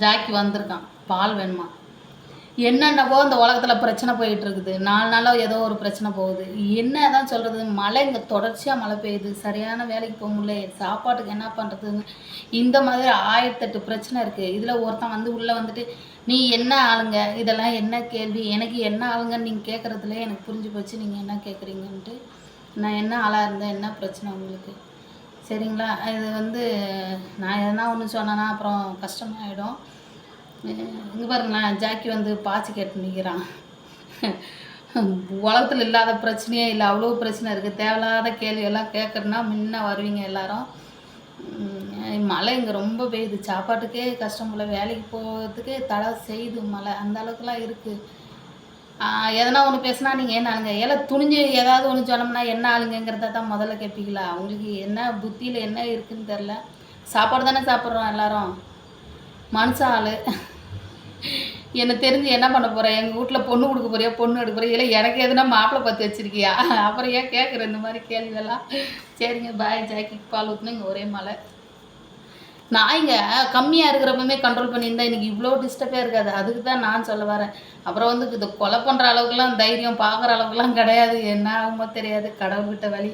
Jackie வந்திருக்கான், பால் வேணுமா. என்னென்னவோ இந்த உலகத்தில் பிரச்சனை போயிட்டு இருக்குது. 4 நாளாக ஏதோ ஒரு பிரச்சனை போகுது. என்ன தான் சொல்கிறது, மழை இங்கே தொடர்ச்சியாக மழை பெய்யுது. சரியான வேலைக்கு போக முடியல, சாப்பாட்டுக்கு என்ன பண்ணுறதுன்னு இந்த மாதிரி 1008 பிரச்சனை இருக்குது. இதில் ஒருத்தன் வந்து உள்ளே வந்துட்டு, நீ என்ன ஆளுங்க, இதெல்லாம் என்ன கேள்வி, எனக்கு என்ன ஆளுங்கன்னு நீங்கள் கேட்குறதுல எனக்கு புரிஞ்சு போச்சு நீங்கள் என்ன கேட்குறீங்கன்ட்டு. நான் என்ன ஆளாக இருந்தேன், என்ன பிரச்சனை உங்களுக்கு, சரிங்களா? இது வந்து நான் எதனா ஒன்று சொன்னேன்னா அப்புறம் கஷ்டமாயிடும். இங்கே பாருங்களேன், ஜாக்கி வந்து பாய்ச்சி கேட்டு நிற்கிறான். உலகத்தில் இல்லாத பிரச்சனையே இல்லை, அவ்வளோ பிரச்சனை இருக்குது. தேவையில்லாத கேள்வியெல்லாம் கேட்குறேன்னா முன்ன வருவீங்க எல்லாரும். மழை இங்கே ரொம்ப பெய்யுது, சாப்பாட்டுக்கே கஷ்டம் போல, வேலைக்கு போகிறதுக்கே தடை செய்யுது மழை, அந்த அளவுக்குலாம் இருக்குது. எதனா ஒன்று பேசுனா நீங்கள் என்ன ஆளுங்க, எல்லாம் துணிஞ்சு ஏதாவது ஒன்று சொன்னோம்னா என்ன ஆளுங்கிறத தான் முதல்ல கேட்பீங்களா? அவங்களுக்கு என்ன புத்தியில் என்ன இருக்குதுன்னு தெரில. சாப்பாடு தானே சாப்பிட்றோம் எல்லாரும், மனுஷ ஆள். என்னை தெரிஞ்சு என்ன பண்ண போகிறேன், எங்கள் வீட்டில் பொண்ணு கொடுக்க போறியா, பொண்ணு எடுக்க போறியா, இல்லை எனக்கு எதுனா மாப்பிள்ளை பார்த்து வச்சுருக்கியா, அப்புறம் ஏன் கேட்குற இந்த மாதிரி கேள்வியெல்லாம். சரிங்க, பாய். ஜாக்கிக்கு பால் ஊற்றுனா இங்கே ஒரே மழை. நாய்ங்க கம்மியாக இருக்கிறப்பமே கண்ட்ரோல் பண்ணியிருந்தா இன்றைக்கி இவ்வளோ டிஸ்டர்பே இருக்காது. அதுக்கு தான் நான் சொல்ல வரேன். அப்புறம் வந்து இது கொலை பண்ணுற அளவுக்குலாம் தைரியம் பார்க்குற அளவுக்குலாம் கிடையாது. என்ன ஆகுமோ தெரியாது, கடவுள்கிட்ட வழி.